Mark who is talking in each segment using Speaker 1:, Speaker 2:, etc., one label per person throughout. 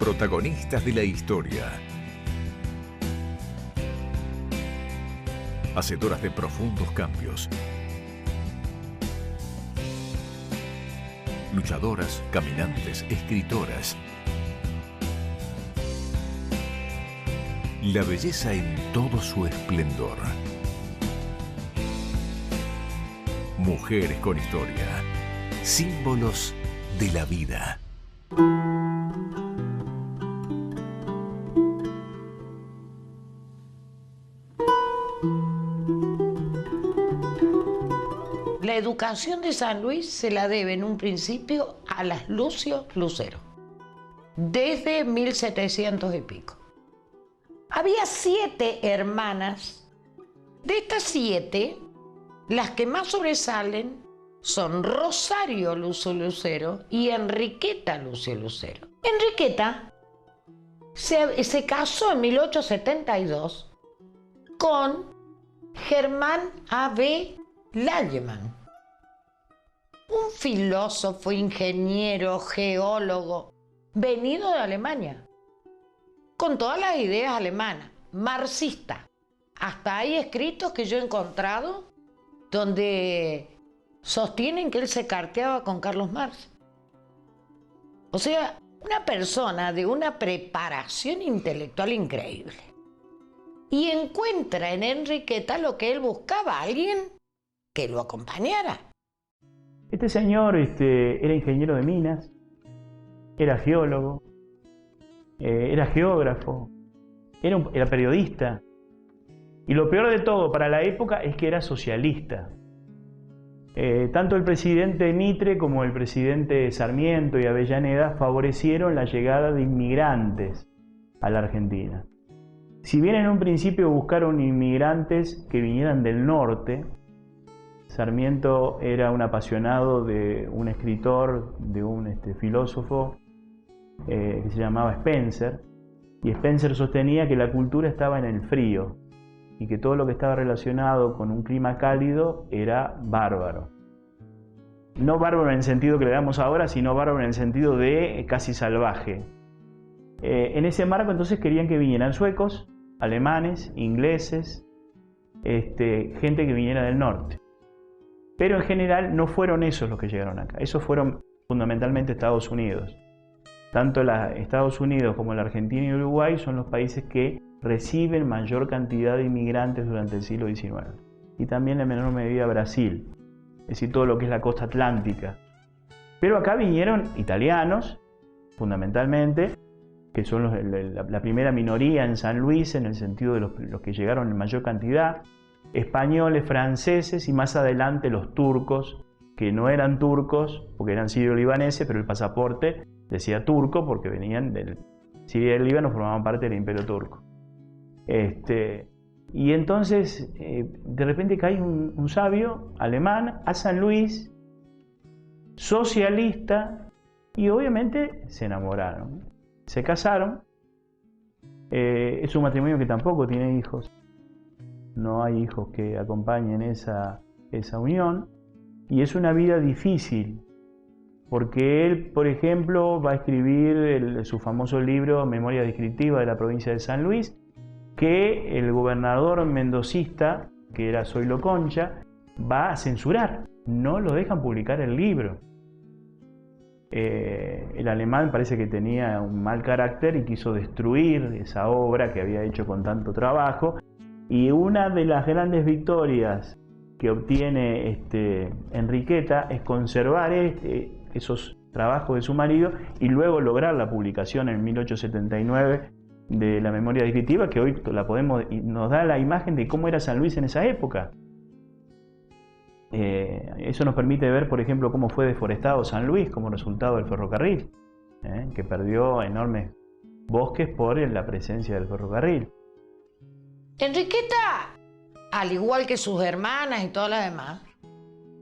Speaker 1: protagonistas de la historia. Hacedoras de profundos cambios. Luchadoras, caminantes, escritoras. La belleza en todo su esplendor. Mujeres con historia. Símbolos de la vida.
Speaker 2: La educación de San Luis se la debe en un principio a las Lucio Lucero, desde 1700 y pico. Había 7 hermanas. De estas 7, las que más sobresalen son Rosario Lucio Lucero y Enriqueta Lucio Lucero. Enriqueta se casó en 1872 con Germán A.B. Lallemann, un filósofo, ingeniero, geólogo, venido de Alemania, con todas las ideas alemanas, marxista. Hasta hay escritos que yo he encontrado donde sostienen que él se carteaba con Carlos Marx. O sea, una persona de una preparación intelectual increíble. Y encuentra en Enriqueta lo que él buscaba, alguien que lo acompañara.
Speaker 3: Este señor era ingeniero de minas, era geólogo, era geógrafo, era periodista. Y lo peor de todo para la época es que era socialista. Tanto el presidente Mitre como el presidente Sarmiento y Avellaneda favorecieron la llegada de inmigrantes a la Argentina. Si bien en un principio buscaron inmigrantes que vinieran del norte, Sarmiento era un apasionado de un escritor, de un filósofo que se llamaba Spencer, y Spencer sostenía que la cultura estaba en el frío y que todo lo que estaba relacionado con un clima cálido era bárbaro. No bárbaro en el sentido que le damos ahora, sino bárbaro en el sentido de casi salvaje. En ese marco entonces querían que vinieran suecos, alemanes, ingleses, gente que viniera del norte. Pero en general no fueron esos los que llegaron acá, esos fueron fundamentalmente Estados Unidos. Tanto Estados Unidos como la Argentina y Uruguay son los países que reciben mayor cantidad de inmigrantes durante el siglo XIX. Y también en menor medida Brasil, es decir, todo lo que es la costa atlántica. Pero acá vinieron italianos, fundamentalmente, que son la primera minoría en San Luis, en el sentido de los que llegaron en mayor cantidad, españoles, franceses y más adelante los turcos, que no eran turcos porque eran sirio-libaneses, pero el pasaporte decía turco porque venían del Siria y el Líbano, formaban parte del Imperio Turco. Y entonces de repente cae un sabio alemán a San Luis, socialista, y obviamente se enamoraron, se casaron. Es un matrimonio que tampoco tiene hijos. No hay hijos que acompañen esa unión, y es una vida difícil, porque él, por ejemplo, va a escribir su famoso libro Memoria descriptiva de la provincia de San Luis, que el gobernador mendocista, que era Zoilo Concha, va a censurar, no lo dejan publicar el libro. El alemán parece que tenía un mal carácter y quiso destruir esa obra que había hecho con tanto trabajo. Y una de las grandes victorias que obtiene Enriqueta es conservar esos trabajos de su marido y luego lograr la publicación en 1879 de la Memoria descriptiva, que hoy nos da la imagen de cómo era San Luis en esa época. Eso nos permite ver, por ejemplo, cómo fue deforestado San Luis como resultado del ferrocarril, que perdió enormes bosques por la presencia del ferrocarril.
Speaker 2: Enriqueta, al igual que sus hermanas y todas las demás,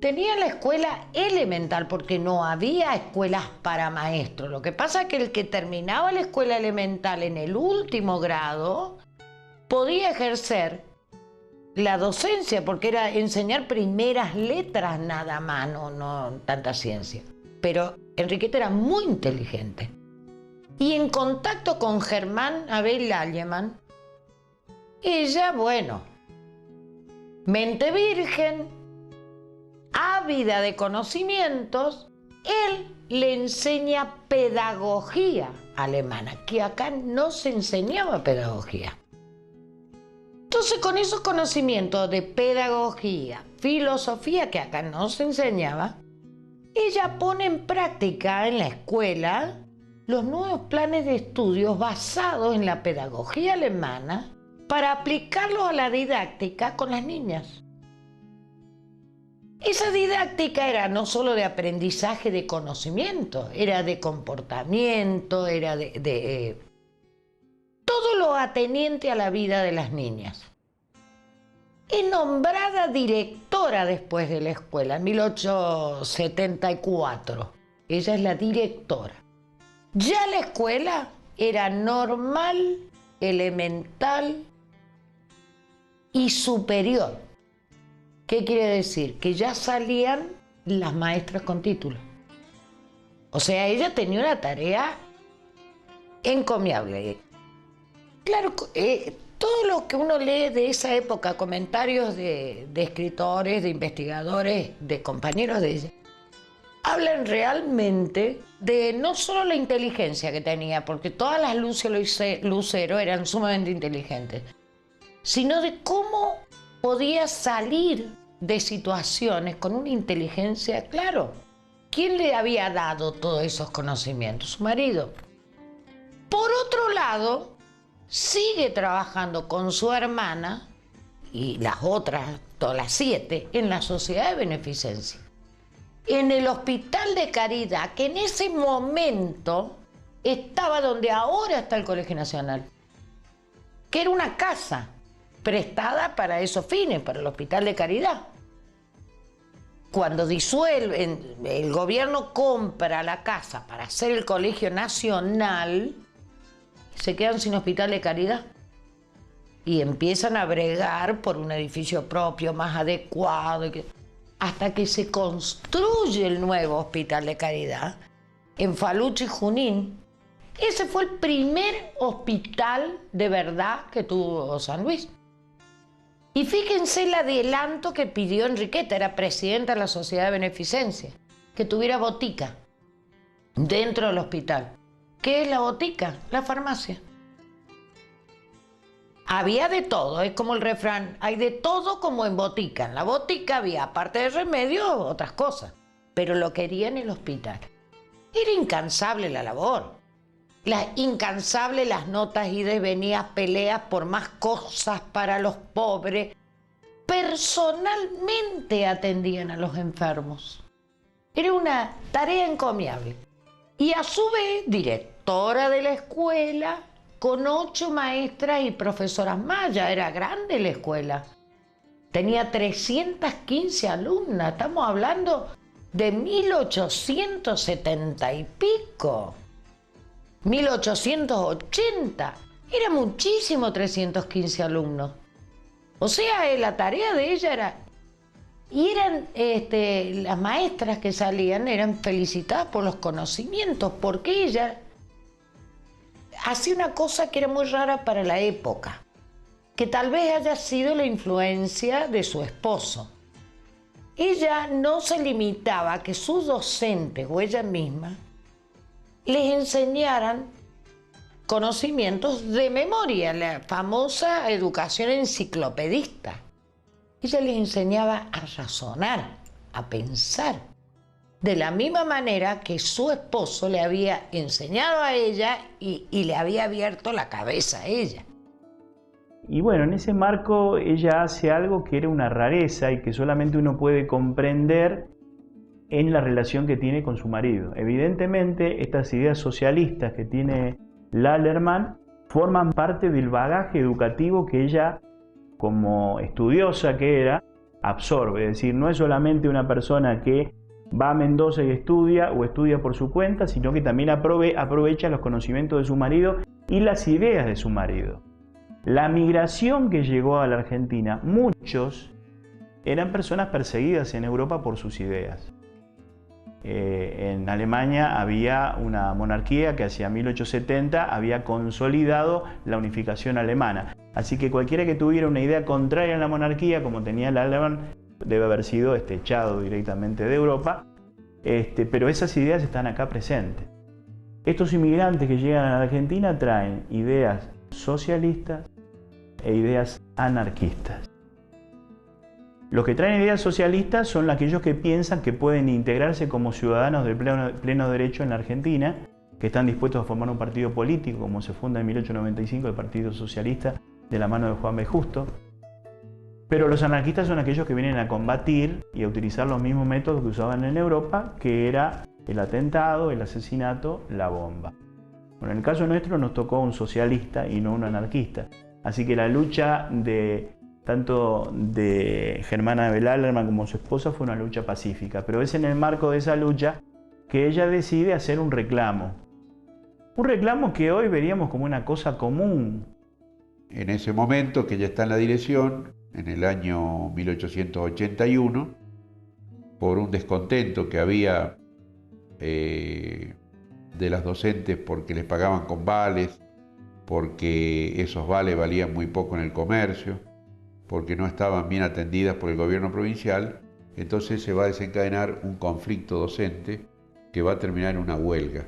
Speaker 2: tenía la escuela elemental porque no había escuelas para maestros. Lo que pasa es que el que terminaba la escuela elemental en el último grado podía ejercer la docencia, porque era enseñar primeras letras nada más, no tanta ciencia. Pero Enriqueta era muy inteligente. Y en contacto con Germán Abel Lallemann, ella, bueno, mente virgen, ávida de conocimientos, él le enseña pedagogía alemana, que acá no se enseñaba pedagogía. Entonces, con esos conocimientos de pedagogía, filosofía, que acá no se enseñaba, ella pone en práctica en la escuela los nuevos planes de estudios basados en la pedagogía alemana para aplicarlos a la didáctica con las niñas. Esa didáctica era no solo de aprendizaje de conocimiento, era de comportamiento, era de todo lo ateniente a la vida de las niñas. Es nombrada directora después de la escuela, en 1874. Ella es la directora. Ya la escuela era normal, elemental y superior. ¿Qué quiere decir? Que ya salían las maestras con título. O sea, ella tenía una tarea encomiable. Claro, todo lo que uno lee de esa época, comentarios de escritores, de investigadores, de compañeros de ella, hablan realmente de no solo la inteligencia que tenía, porque todas las Lucio Lucero eran sumamente inteligentes, sino de cómo podía salir de situaciones con una inteligencia, claro. ¿Quién le había dado todos esos conocimientos? Su marido. Por otro lado, sigue trabajando con su hermana y las otras, todas las 7, en la Sociedad de Beneficencia. En el Hospital de Caridad, que en ese momento estaba donde ahora está el Colegio Nacional, que era una casa prestada para esos fines, para el Hospital de Caridad. Cuando disuelven, el gobierno compra la casa para hacer el Colegio Nacional, se quedan sin Hospital de Caridad y empiezan a bregar por un edificio propio más adecuado, hasta que se construye el nuevo Hospital de Caridad en Faluche y Junín. Ese fue el primer hospital de verdad que tuvo San Luis. Y fíjense el adelanto que pidió Enriqueta, era presidenta de la Sociedad de Beneficencia, que tuviera botica dentro del hospital. ¿Qué es la botica? La farmacia. Había de todo, es como el refrán, hay de todo como en botica. En la botica había, aparte de remedios, otras cosas, pero lo quería en el hospital. Era incansable la labor. Incansable las notas, idas y venidas, peleas por más cosas para los pobres. Personalmente atendían a los enfermos. Era una tarea encomiable. Y a su vez, directora de la escuela, con 8 maestras y profesoras más. Ya era grande la escuela. Tenía 315 alumnas. Estamos hablando de 1870 y pico. 1880. Era muchísimo 315 alumnos. O sea, la tarea de ella era... Y eran las maestras que salían, eran felicitadas por los conocimientos, porque ella hacía una cosa que era muy rara para la época, que tal vez haya sido la influencia de su esposo. Ella no se limitaba a que sus docentes o ella misma les enseñaran conocimientos de memoria, la famosa educación enciclopedista. Ella les enseñaba a razonar, a pensar, de la misma manera que su esposo le había enseñado a ella y le había abierto la cabeza a ella.
Speaker 3: Y bueno, en ese marco ella hace algo que era una rareza y que solamente uno puede comprender en la relación que tiene con su marido. Evidentemente, estas ideas socialistas que tiene Lallerman forman parte del bagaje educativo que ella, como estudiosa que era, absorbe. Es decir, no es solamente una persona que va a Mendoza y estudia o estudia por su cuenta, sino que también aprovecha los conocimientos de su marido y las ideas de su marido. La migración que llegó a la Argentina, muchos eran personas perseguidas en Europa por sus ideas. En Alemania había una monarquía que hacia 1870 había consolidado la unificación alemana. Así que cualquiera que tuviera una idea contraria a la monarquía, como tenía el alemán, debe haber sido echado directamente de Europa. Pero esas ideas están acá presentes. Estos inmigrantes que llegan a la Argentina traen ideas socialistas e ideas anarquistas. Los que traen ideas socialistas son aquellos que piensan que pueden integrarse como ciudadanos de pleno derecho en la Argentina, que están dispuestos a formar un partido político, como se funda en 1895 el Partido Socialista de la mano de Juan B. Justo. Pero los anarquistas son aquellos que vienen a combatir y a utilizar los mismos métodos que usaban en Europa, que era el atentado, el asesinato, la bomba. Bueno, en el caso nuestro nos tocó un socialista y no un anarquista. Así que la lucha tanto de Germana Abel Alerman como su esposa fue una lucha pacífica, pero es en el marco de esa lucha que ella decide hacer un reclamo. Un reclamo que hoy veríamos como una cosa común.
Speaker 4: En ese momento que ella está en la dirección, en el año 1881, por un descontento que había de las docentes porque les pagaban con vales, porque esos vales valían muy poco en el comercio, porque no estaban bien atendidas por el gobierno provincial, entonces se va a desencadenar un conflicto docente que va a terminar en una huelga.